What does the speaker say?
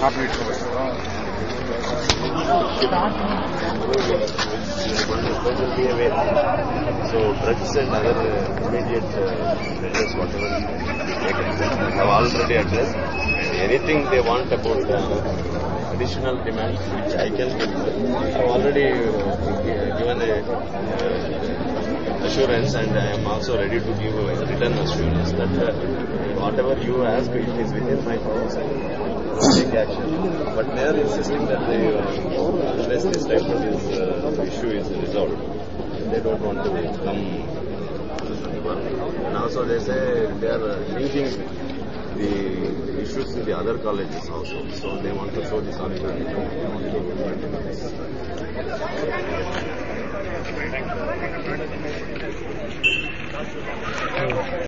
So drugs and other immediate measures, whatever we taken, have already addressed. Anything they want about additional demands, which I can give, I have already given a assurance, and I am also ready to give a written assurance that whatever you ask, it is within my powers. Take action. But they are insisting that unless this type of issue is resolved, they don't want to come to work. And also they say they are linking the issues to the other colleges also. So they want to show this on